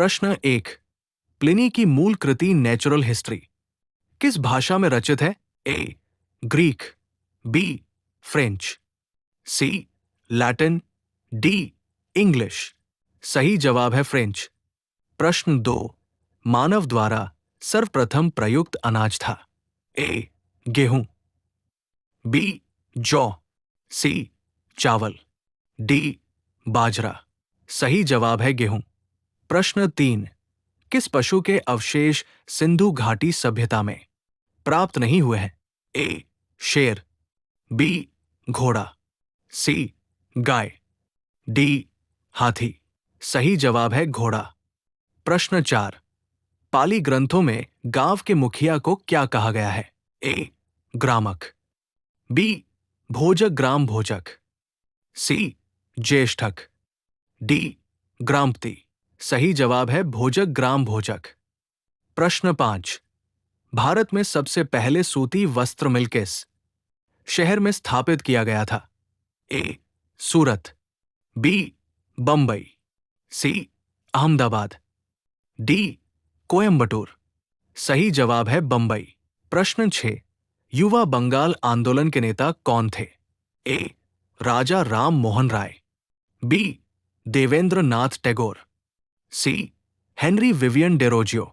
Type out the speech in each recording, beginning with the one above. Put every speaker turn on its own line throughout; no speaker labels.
प्रश्न 1। प्लिनी की मूल कृति नेचुरल हिस्ट्री किस भाषा में रचित है? ए ग्रीक, बी फ्रेंच, सी लैटिन, डी इंग्लिश। सही जवाब है फ्रेंच। प्रश्न 2। मानव द्वारा सर्वप्रथम प्रयुक्त अनाज था? ए गेहूं, बी जौ, सी चावल, डी बाजरा। सही जवाब है गेहूं। प्रश्न 3। किस पशु के अवशेष सिंधु घाटी सभ्यता में प्राप्त नहीं हुए हैं? ए शेर, बी घोड़ा, सी गाय, डी हाथी। सही जवाब है घोड़ा। प्रश्न 4। पाली ग्रंथों में गांव के मुखिया को क्या कहा गया है? ए ग्रामक, बी भोजक ग्राम भोजक, सी ज्येष्ठक, डी ग्रामपति। सही जवाब है भोजक ग्राम भोजक। प्रश्न 5। भारत में सबसे पहले सूती वस्त्र मिल किस शहर में स्थापित किया गया था? ए सूरत, बी बंबई, सी अहमदाबाद, डी कोयंबटूर। सही जवाब है बंबई। प्रश्न 6। युवा बंगाल आंदोलन के नेता कौन थे? A Raja Ram Mohan Roy, B Debendra Nath Tagore, C Henry Vivian Derozio,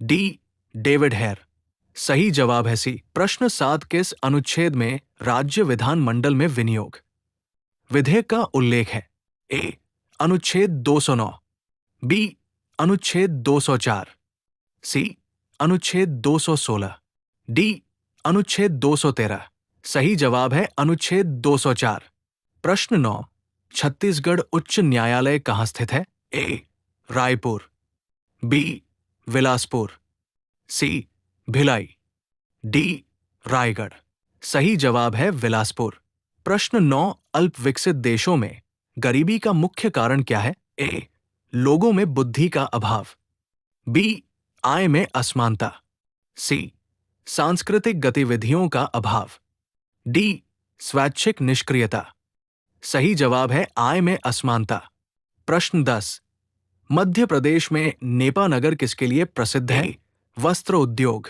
D David Hare. सही जवाब है सी। प्रश्न 7। किस अनुच्छेद में राज्य विधानमंडल में विनियोग विधेयक का उल्लेख है? ए अनुच्छेद 209, बी अनुच्छेद 204, सी अनुच्छेद 216, डी अनुच्छेद 213। सही जवाब है अनुच्छेद 204। प्रश्न 9। छत्तीसगढ़ उच्च न्यायालय कहाँ स्थित है? ए रायपुर, बी बिलासपुर, सी भिलाई, डी रायगढ़। सही जवाब है बिलासपुर। प्रश्न 9। अल्पविकसित देशों में गरीबी का मुख्य कारण क्या है? ए लोगों में बुद्धि का अभाव, बी आय में असमानता, सी सांस्कृतिक गतिविधियों का अभाव, डी स्वैच्छिक निष्क्रियता। सही जवाब है आय में असमानता। प्रश्न 10। मध्य प्रदेश में नेपानगर किसके लिए प्रसिद्ध है? वस्त्र उद्योग,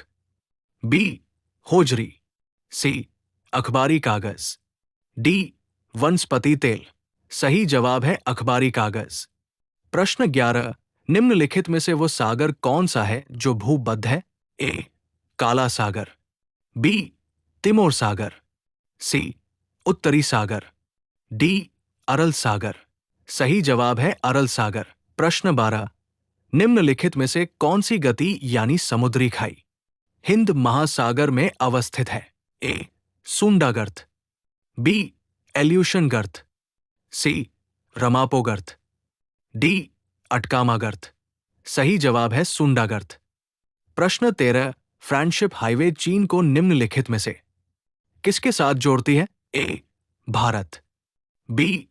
बी होजरी, सी अखबारी कागज, डी वनस्पति तेल। सही जवाब है अखबारी कागज। प्रश्न 11। निम्नलिखित में से वो सागर कौन सा है जो भूबद्ध है? ए काला सागर, बी तिमोर सागर, सी उत्तरी सागर, डी अरल सागर। सही जवाब है अरल सागर। प्रश्न 12। निम्नलिखित में से कौन सी गति यानी समुद्री खाई हिंद महासागर में अवस्थित है? ए सुंडा गर्त, बी एल्यूशन गर्त, सी रमापो गर्त, डी अटकामा गर्त। सही जवाब है सुंडा गर्त। प्रश्न 13। फ्रेंडशिप हाईवे चीन को निम्नलिखित में से किसके साथ जोड़ती है? ए भारत, बी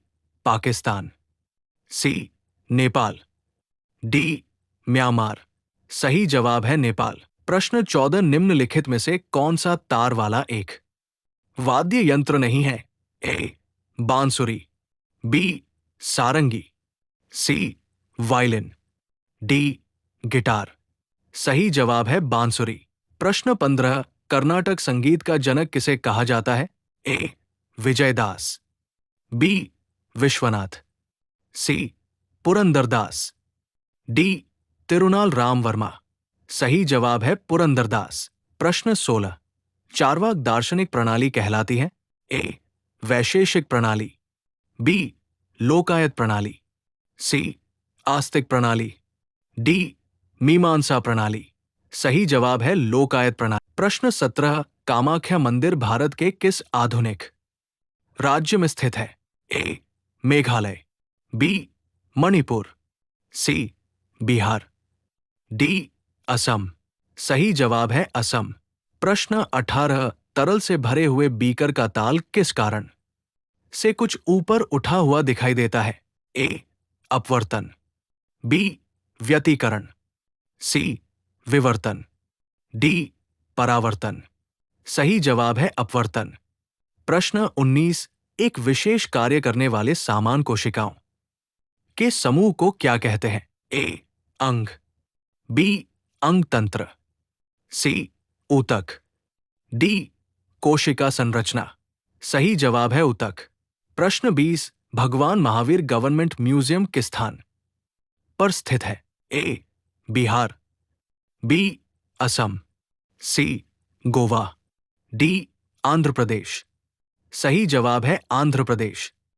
पाकिस्तान, सी नेपाल, डी म्यांमार। सही जवाब है नेपाल। प्रश्न 14। निम्नलिखित में से कौन सा तार वाला एक वाद्य यंत्र नहीं है? ए बांसुरी, बी सारंगी, सी वायलिन, डी गिटार। सही जवाब है बांसुरी। प्रश्न 15। कर्नाटक संगीत का जनक किसे कहा जाता है? ए विजयदास, बी विश्वनाथ, सी पुरंदरदास, डी तिरुनाल राम वर्मा। सही जवाब है पुरंदरदास। प्रश्न 16। चारवाक दार्शनिक प्रणाली कहलाती है? ए वैशेषिक प्रणाली, बी लोकायत प्रणाली, सी आस्तिक प्रणाली, डी मीमांसा प्रणाली। सही जवाब है लोकायत प्रणाली। प्रश्न 17। कामाख्या मंदिर भारत के किस आधुनिक राज्य में स्थित है? ए मेघालय, बी मणिपुर, सी बिहार, डी असम। सही जवाब है असम। प्रश्न 18। तरल से भरे हुए बीकर का ताल किस कारण से कुछ ऊपर उठा हुआ दिखाई देता है? ए अपवर्तन, बी व्यतिकरण, सी विवर्तन, डी परावर्तन। सही जवाब है अपवर्तन। प्रश्न 19। एक विशेष कार्य करने वाले सामान कोशिकाओं के समूह को क्या कहते हैं? ए अंग, बी अंग तंत्र, सी ऊतक, डी कोशिका संरचना। सही जवाब है ऊतक। प्रश्न 20, भगवान महावीर गवर्नमेंट म्यूजियम किस स्थान पर स्थित है? ए बिहार, बी असम, सी गोवा, डी आंध्र प्रदेश। सही जवाब है आंध्र प्रदेश।